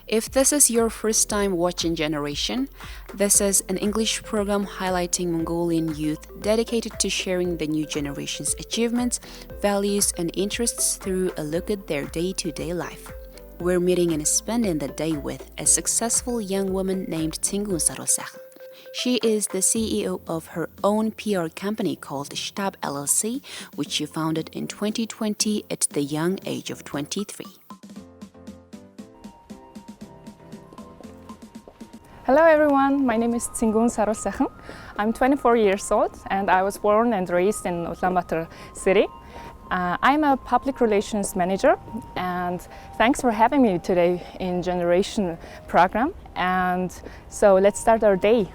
If this is your first time watching Generation, this is an English program highlighting Mongolian youth dedicated to sharing the new generation's achievements, values, and interests through a look at their day-to-day life. We're meeting and spending the day with a successful young woman named Tsenguun Saruulsaikhan. She is the CEO of her own PR company called Stab LLC, which she founded in 2020 at the young age of 23. Hello everyone, my name is Tsenguun Saruulsaikhan. I'm 24 years old and I was born and raised in Ulaanbaatar city. I'm a public relations manager and thanks for having me today in Generation program. And so let's start our day.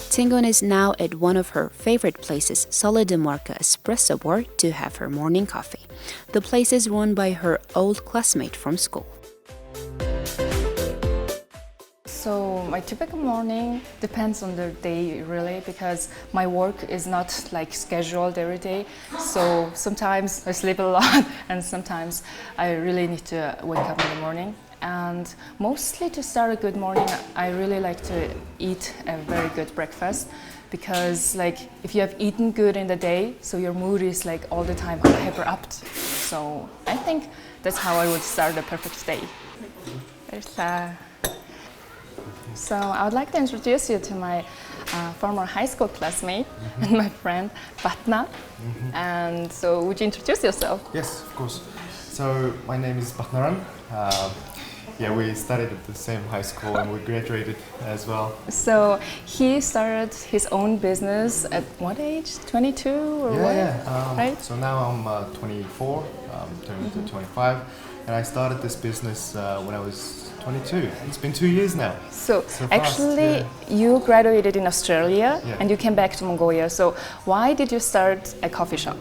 Tsenguun is now at one of her favorite places, Solidamarka Espresso Bar, to have her morning coffee. The place is run by her old classmate from school. So my typical morning depends on the day really, because my work is not like scheduled every day. So sometimes I sleep a lot and sometimes I really need to wake up in the morning. And mostly to start a good morning, I really like to eat a very good breakfast, because like if you have eaten good in the day, so your mood is like all the time hyper-upped. So I think that's how I would start a perfect day. So I would like to introduce you to my former high school classmate and my friend Batna. And so would you introduce yourself? Yes, of course. So my name is Batnaran. Yeah, we studied at the same high school and we graduated as well. So he started his own business at what age? 22 or what? Yeah. Right? So now I'm 24, turning to 25, and I started this business when I was 22. It's been 2 years now. So fast, actually, yeah. You graduated in Australia Yeah. and you came back to Mongolia. So why did you start a coffee shop?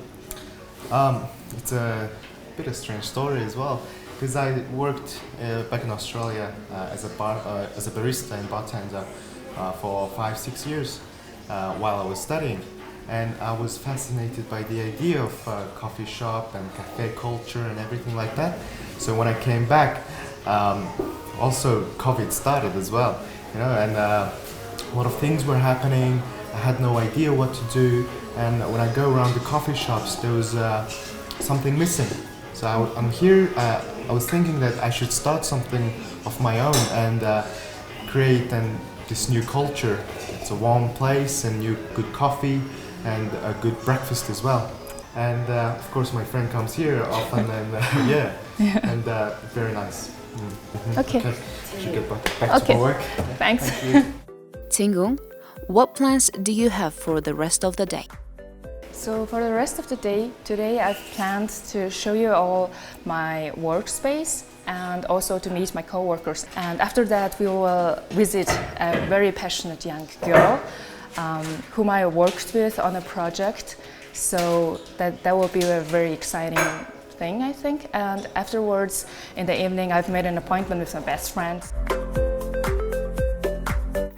It's a bit of a strange story as well, because I worked back in Australia as a barista and bartender for 5-6 years while I was studying, and I was fascinated by the idea of coffee shop and cafe culture and everything like that. So when I came back, also COVID started as well, you know, and a lot of things were happening. I had no idea what to do, and when I go around the coffee shops, there was something missing. So I'm here. I was thinking that I should start something of my own and create this new culture. It's a warm place and good coffee and a good breakfast as well. And of course, my friend comes here often, and and very nice. Okay. Should get back to my work. Thanks. Thank you. Tsenguun, what plans do you have for the rest of the day? So for the rest of the day, today I've planned to show you all my workspace and also to meet my co-workers. And after that we will visit a very passionate young girl whom I worked with on a project. So that will be a very exciting thing, I think. And afterwards, in the evening, I've made an appointment with my best friend.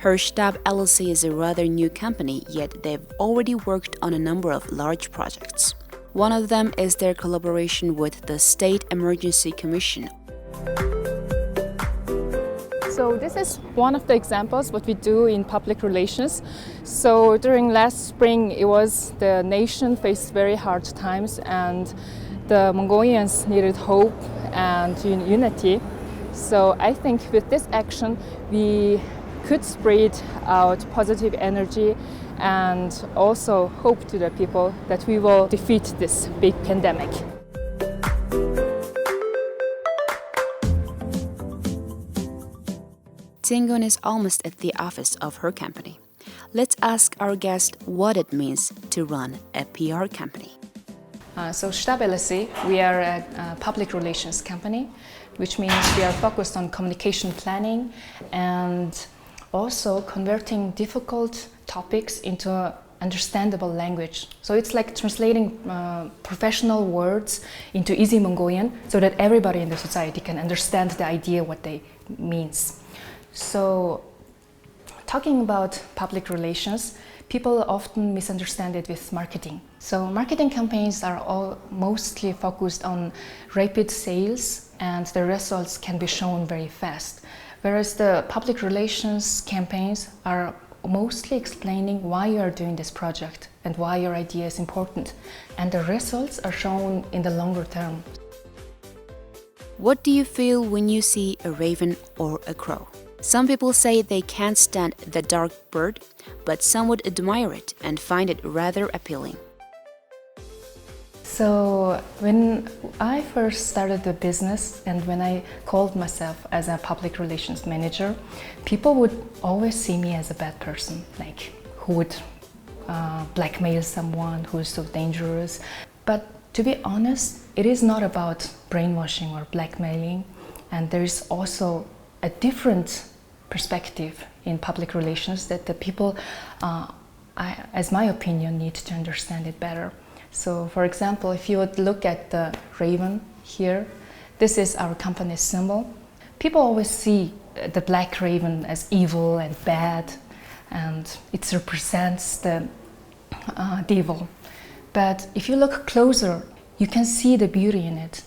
Her Stab LLC is a rather new company, yet they've already worked on a number of large projects. One of them is their collaboration with the State Emergency Commission. So this is one of the examples what we do in public relations. So during last spring, the nation faced very hard times and the Mongolians needed hope and unity. So I think with this action, we could spread out positive energy and also hope to the people that we will defeat this big pandemic. Tsenguun is almost at the office of her company. Let's ask our guest what it means to run a PR company. So Stab LLC, we are a public relations company, which means we are focused on communication planning and also converting difficult topics into understandable language. So it's like translating professional words into easy Mongolian so that everybody in the society can understand the idea what they means. So talking about public relations, People often misunderstand it with marketing. So marketing campaigns are all mostly focused on rapid sales and the results can be shown very fast. Whereas the public relations campaigns are mostly explaining why you are doing this project and why your idea is important. And the results are shown in the longer term. What do you feel when you see a raven or a crow? Some people say they can't stand the dark bird, but some would admire it and find it rather appealing. So when I first started the business and when I called myself as a public relations manager, people would always see me as a bad person, like who would blackmail someone who is so dangerous. But to be honest, it is not about brainwashing or blackmailing, and there is also a different perspective in public relations that the people, as my opinion, need to understand it better. So, for example, if you would look at the raven here, this is our company's symbol. People always see the black raven as evil and bad, and it represents the devil. But if you look closer, you can see the beauty in it.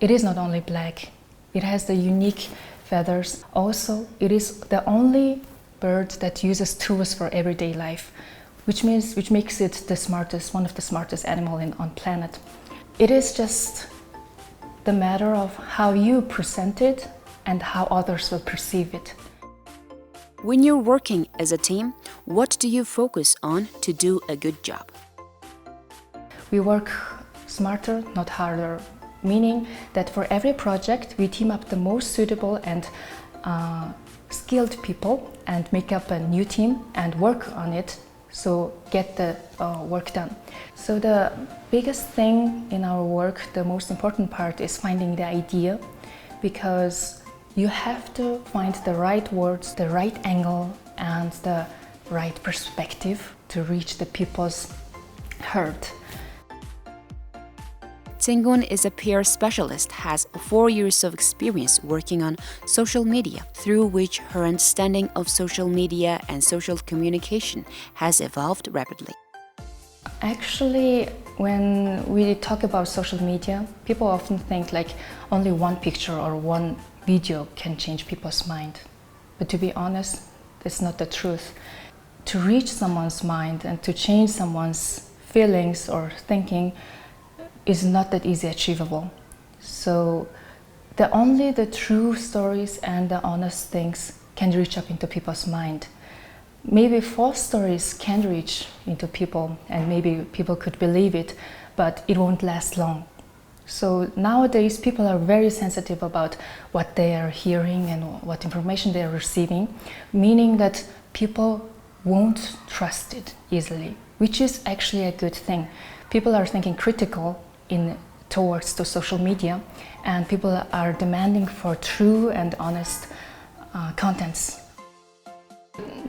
It is not only black, it has the unique feathers. Also, it is the only bird that uses tools for everyday life, which makes it the smartest, one of the smartest animals on planet. It is just the matter of how you present it and how others will perceive it. When you're working as a team, what do you focus on to do a good job? We work smarter, not harder, meaning that for every project we team up the most suitable and skilled people and make up a new team and work on it, so get the work done. So the biggest thing in our work, the most important part, is finding the idea, because you have to find the right words, the right angle and the right perspective to reach the people's heart. Tsenguun is a PR specialist, has 4 years of experience working on social media, through which her understanding of social media and social communication has evolved rapidly. Actually, when we talk about social media, people often think like only one picture or one video can change people's mind. But to be honest, that's not the truth. To reach someone's mind and to change someone's feelings or thinking is not that easy achievable. So only the true stories and the honest things can reach up into people's mind. Maybe false stories can reach into people and maybe people could believe it, but it won't last long. So nowadays people are very sensitive about what they are hearing and what information they are receiving, meaning that people won't trust it easily, which is actually a good thing. People are thinking critical towards the social media, and people are demanding for true and honest contents.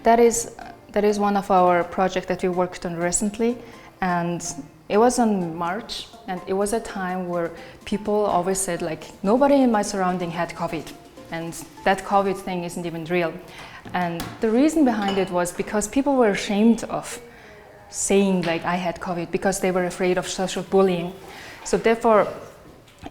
That is one of our projects that we worked on recently, and it was in March, and it was a time where people always said like, nobody in my surrounding had COVID, and that COVID thing isn't even real. And the reason behind it was because people were ashamed of saying like I had COVID because they were afraid of social bullying. So therefore,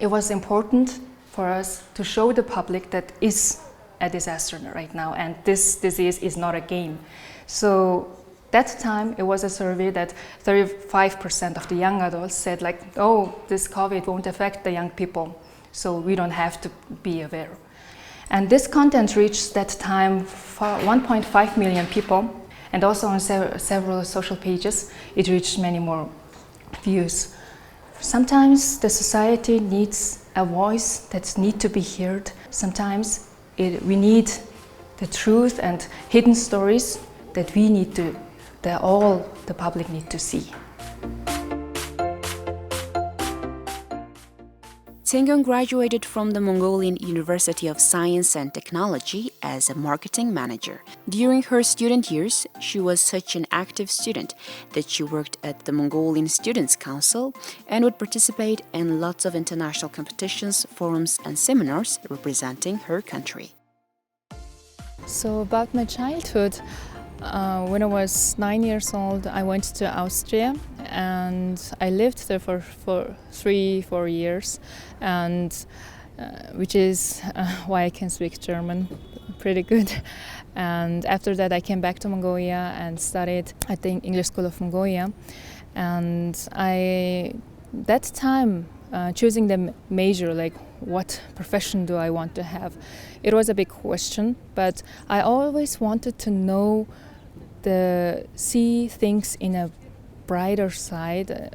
it was important for us to show the public that is a disaster right now, and this disease is not a game. So that time, it was a survey that 35% of the young adults said like, oh, this COVID won't affect the young people, so we don't have to be aware. And this content reached that time 1.5 million people, and also on several social pages, it reached many more views. Sometimes the society needs a voice that needs to be heard. Sometimes we need the truth and hidden stories that all the public need to see. Tsenguun graduated from the Mongolian University of Science and Technology as a marketing manager. During her student years, she was such an active student that she worked at the Mongolian Students' Council and would participate in lots of international competitions, forums and seminars representing her country. So about my childhood, When I was 9 years old, I went to Austria and I lived there for 3-4 years, and which is why I can speak German pretty good. And after that, I came back to Mongolia and studied at the English School of Mongolia. And that time, choosing the major, like what profession do I want to have, it was a big question. But I always wanted to see things in a brighter side.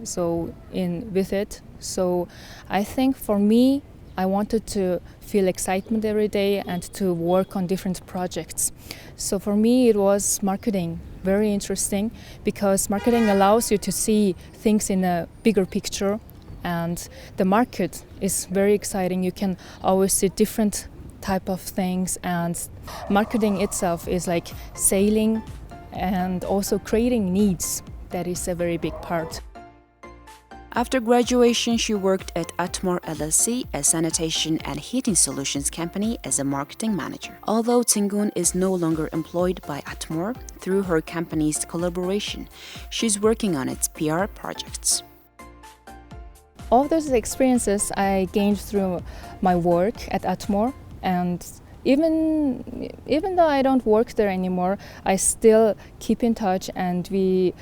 With it. So I think for me, I wanted to feel excitement every day and to work on different projects. So for me, it was marketing. Very interesting, because marketing allows you to see things in a bigger picture, and the market is very exciting. You can always see different type of things, and marketing itself is like selling and also creating needs. That is a very big part. After graduation, she worked at Atmore LLC, a sanitation and heating solutions company, as a marketing manager. Although Tsenguun is no longer employed by Atmore, through her company's collaboration, she's working on its PR projects. All those experiences I gained through my work at Atmore, and even though I don't work there anymore, I still keep in touch, and we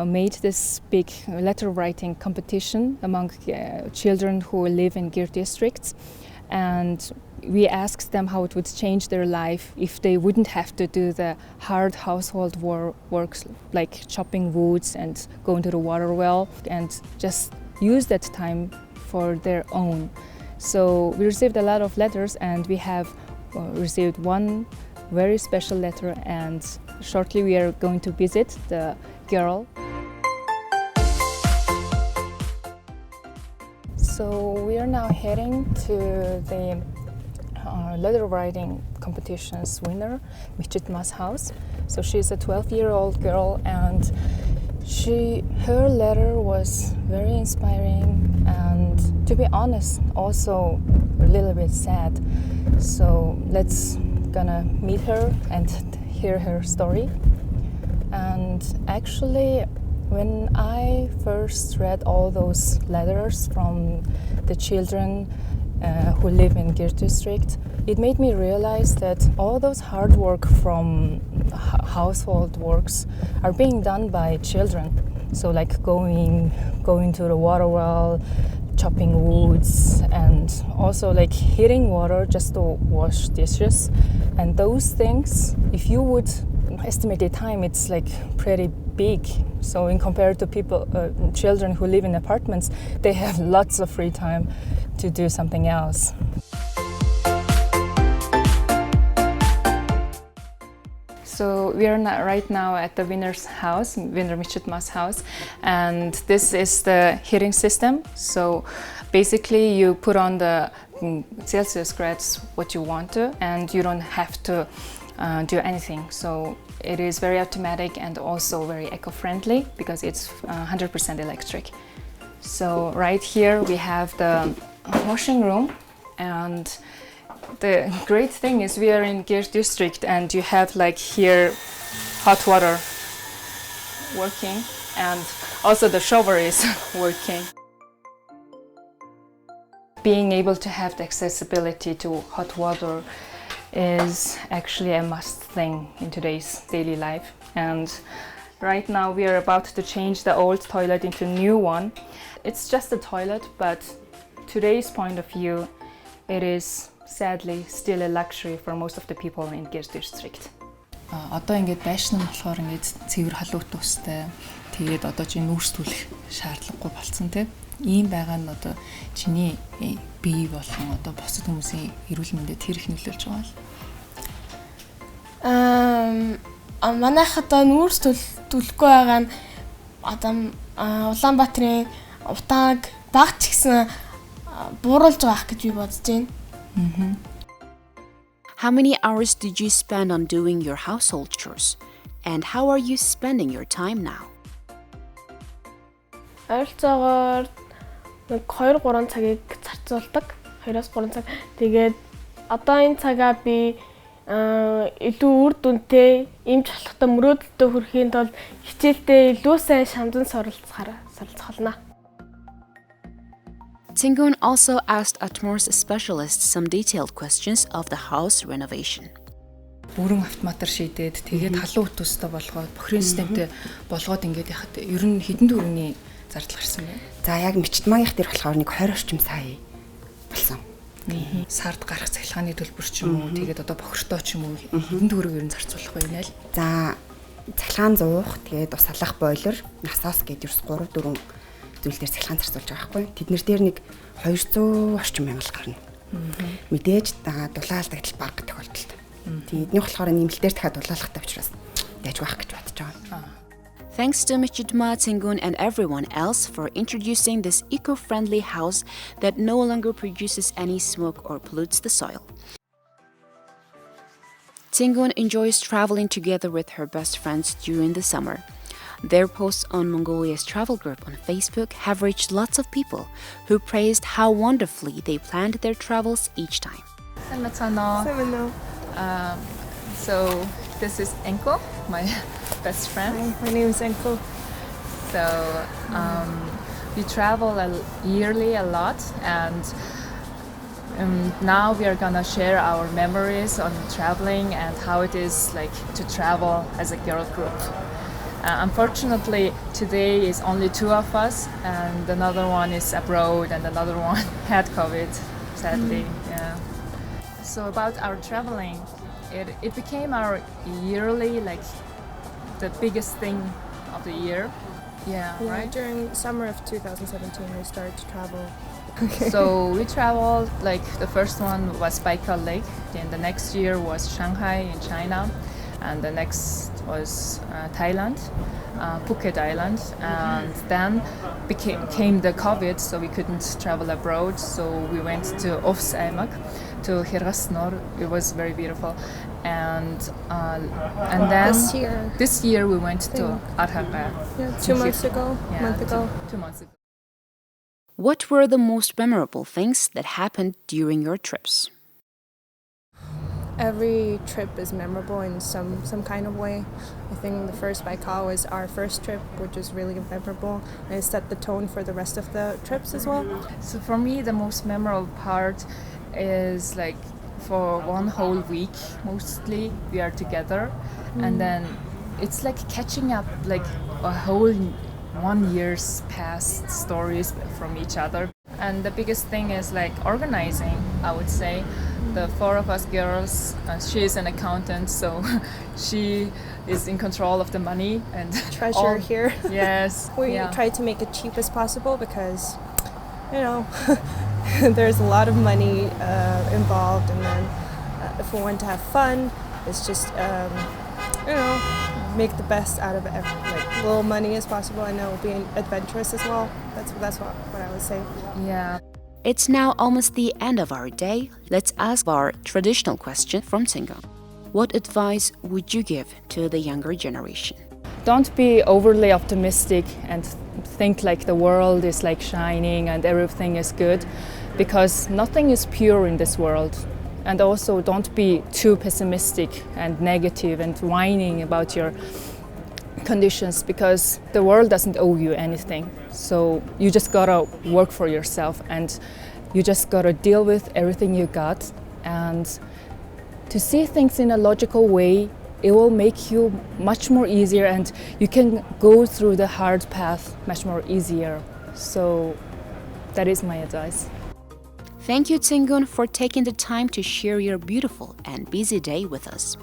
made this big letter writing competition among children who live in Gir districts, and we asked them how it would change their life if they wouldn't have to do the hard household works like chopping woods and going to the water well, and just use that time for their own. So we received a lot of letters, and we have received one very special letter, and shortly we are going to visit the girl. So we are now heading to the letter writing competition's winner, Michitma's house. So she's a 12-year-old girl, and her letter was very inspiring, and to be honest, also a little bit sad. So let's gonna meet her and hear her story. And actually, when I first read all those letters from the children who live in Gir district, it made me realize that all those hard work from household works are being done by children. So like going to the water well, chopping woods, and also like heating water just to wash dishes. And those things, if you would estimate the time, it's like pretty big. So in compared to children who live in apartments, they have lots of free time to do something else. So we are right now at the winner's house, winner Michitma's house, and this is the heating system. So basically you put on the Celsius grades what you want to, and you don't have to do anything. So it is very automatic and also very eco-friendly because it's 100% electric. So right here we have the washing room, and the great thing is we are in Gir district, and you have like here hot water working, and also the shower is working. Being able to have the accessibility to hot water is actually a must thing in today's daily life. And right now we are about to change the old toilet into a new one. It's just a toilet, but today's point of view, it is sadly still a luxury for most of the people in Gir district. Одоо ингээд байшин нь болохоор ингээд цэвэр халуут устай. Тэгээд одоо чи нүүрс түлэх шаардлагагүй болсон тийм. Ийм байгаа нь одоо чиний бие болон одоо бусад хүмүүсийн эрүүл мэндэд хэрэг нөлөөлж байгаа л. Манайх одоо нүүрс түлэхгүй байгаа нь одоо Улаанбаатарын утааг багч гэсэн бууруулж байгаа гэж би бодож байна. How many hours did you spend on doing your household chores? And how are you spending your time now? Ойролцоогоор 2-3 цагийг зарцуулдаг. 2-3 цаг. Тэгээд одоо энэ цагаа би илүү үр дүнтэй, эмч болохтой мөрөөдөлтөй хүрэхийн тулд хичээлдээ илүү сайн шамдан суралцах болно. Tsenguun also asked Atmor's specialist some detailed questions of the house renovation. Бүрэн автоматар шийдээд тэгээд халуун утастай болгоод бохирын системтэй болгоод ингээд яхад ер нь хэдэн төгрөгийн зардал гарсан бэ? За яг мичтмагийнх дээр болохоор нэг 20 орчим сая болсон. Сард гарах цахилгааны төлбөр ч юм уу тэгээд одоо бохиртой ч юм уу хэдэн төгрөг ер нь зарцуулах вэ нэ л? За цахилгаан зуух, тэгээд ус алах бойлер, насаас гээд ерөөс 3 4 зүйл дээр цахилгаан зарцуулж байгаа байхгүй. Тэднэр дээр нэг 200 орчим мянга гарна. Мэдээж дулаалдагдал бага тохиолдолд. Тэдний болохоор нэмэлтээр дахиад дулаалгахтай учраас яаж байх гэж бодож байгаа. Thanks to Michidma, Tsenguun, and everyone else for introducing this eco-friendly house that no longer produces any smoke or pollutes the soil. Tsenguun enjoys traveling together with her best friends during the summer. Their posts on Mongolia's travel group on Facebook have reached lots of people who praised how wonderfully they planned their travels each time. So this is Enko, my best friend. Hi, my name is Enko. So we travel yearly a lot, and now we are gonna share our memories on traveling and how it is like to travel as a girl group. Unfortunately, today is only 2 of us, and another one is abroad, and another one had COVID, sadly. Yeah. So about our traveling, it became our yearly, like the biggest thing of the year. Yeah, right? During summer of 2017, we started to travel. So we traveled, like the first one was Baikal Lake, then the next year was Shanghai in China, and the next was Thailand, Phuket Island, and then came the COVID, so we couldn't travel abroad, so we went to Ofsaimak, to Hirasnor. It was very beautiful, and then this year we went to Arhanga. Yeah, 2 months ago, Yeah, a month ago. 2 months ago. What were the most memorable things that happened during your trips? Every trip is memorable in some kind of way. I think the first Baikal was our first trip, which was really memorable, and it set the tone for the rest of the trips as well. So for me, the most memorable part is like for one whole week, mostly we are together, and then it's like catching up like a whole 1 year's past stories from each other. And the biggest thing is like organizing, I would say. The 4 of us girls, she is an accountant, so she is in control of the money and Treasure here. Yes. We tried to make it cheap as possible because, you know, there's a lot of money involved, and then if we want to have fun, it's just, you know, make the best out of like little money as possible, and then we'll be adventurous as well. That's what I would say. Yeah. It's now almost the end of our day. Let's ask our traditional question from Tsenguun. What advice would you give to the younger generation? Don't be overly optimistic and think like the world is like shining and everything is good, because nothing is pure in this world. And also don't be too pessimistic and negative and whining about your conditions, because the world doesn't owe you anything. So you just gotta work for yourself, and you just gotta deal with everything you got, and to see things in a logical way, it will make you much more easier, and you can go through the hard path much more easier. So that is my advice. Thank you, Tsenguun, for taking the time to share your beautiful and busy day with us.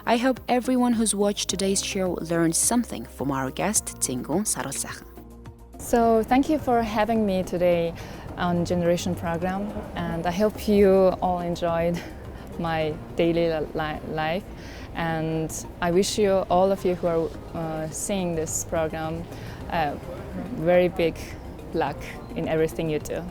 I hope everyone who's watched today's show learned something from our guest, Tsenguun Saruulsaikhan. So thank you for having me today on Generation program, and I hope you all enjoyed my daily life, and I wish you, all of you who are seeing this program, very big luck in everything you do.